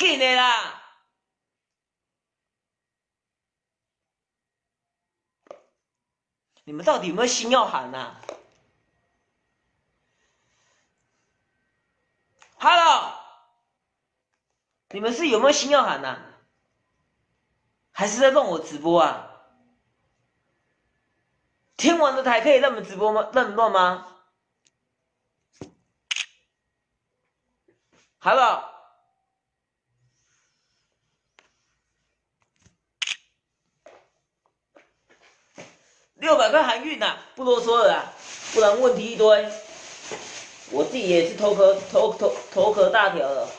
紧的啦！你们到底有没有心要喊呐？Hello， 你们是有没有心要喊呐？还是在弄我直播啊？天王的台可以让你们直播吗？让你们乱吗？Hello， 600块韩运呐，不啰嗦了啦，不然问题一堆。我自己也是头壳大条了。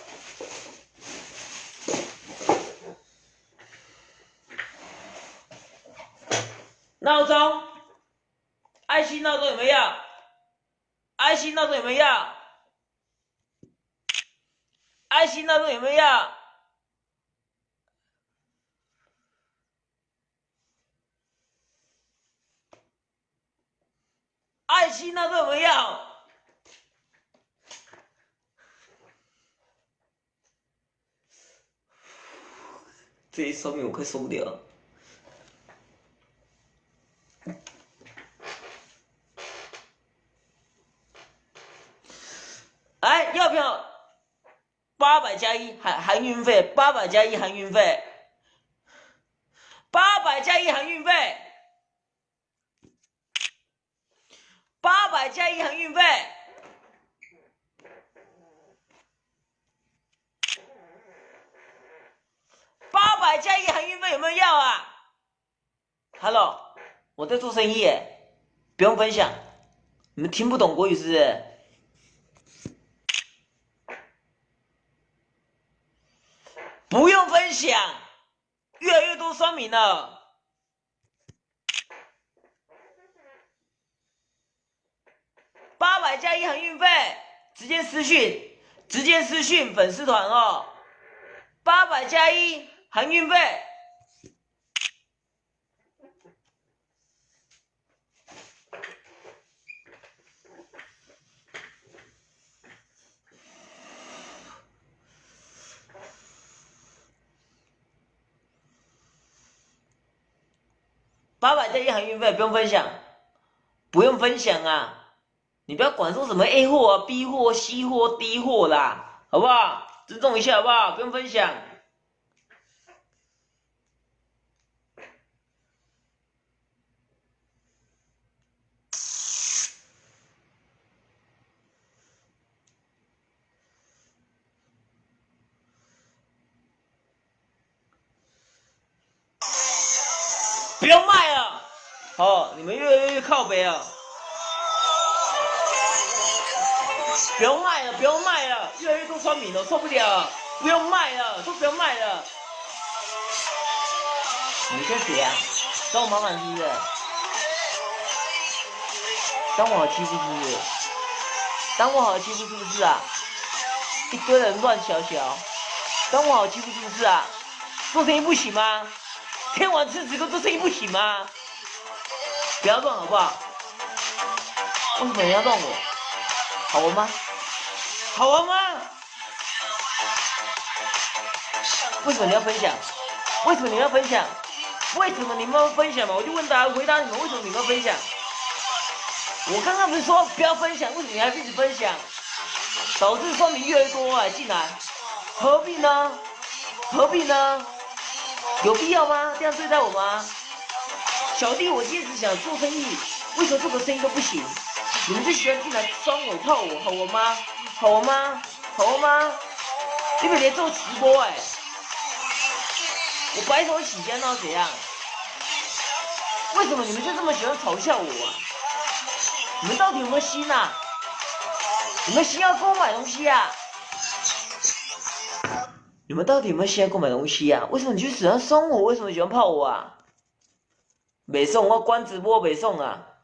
闹钟，爱心闹钟有没有要？爱心闹钟有没有要？爱心闹钟有没有要？爱心闹钟有没有要？这一说明我快受不了了。哎，要不要800加1含运费？800加1含运费，800加1含运费，800加1含运费。800加1含运费有没有要啊 ？Hello， 我在做生意耶，不用分享。你们听不懂国语是不是？不用分享，越来越多酸民了。800加1含运费，直接私讯粉丝团哦。800加1含运费。800加1含运费，不用分享，不用分享啊！你不要管说什么 A 货啊、B 货、C 货、D 货啦，好不好？尊重一下好不好？不用分享。不用卖了，哦，你们越来越靠北了。不用卖了，不用卖了，越来越多酸民了，受不了，不用卖了，都不用卖了。你先谁啊？找我麻烦是不是？当我好欺负是不是？当我好欺负是不是啊？一堆人乱小小，当我好欺负是不是啊？做生意不行吗？天王吃屎哥做生意不行吗？不要乱好不好？为什么你要乱我？好玩吗？好玩吗？为什么你要分享？为什么你要分享？为什么你们要分享嘛？我就问大家，回答你们，为什么你们要分享？我刚刚不是说不要分享，为什么你还一直分享？导致酸民越来越多啊进来，何必呢？何必呢？有必要吗？这样对待我吗？小弟我今天只想做生意，为什么做个生意都不行？你们就喜欢进来酸我泡我，好玩吗？好玩吗？好玩吗？你们连做直播哎、我白手起家那怎样？为什么你们就这么喜欢嘲笑我啊？你们到底有没有心啊？你们心要跟我买东西啊？你们到底有没有心要跟我买东西啊？为什么你就喜欢酸我？为什么喜欢泡我啊？没送我关直播没送啊！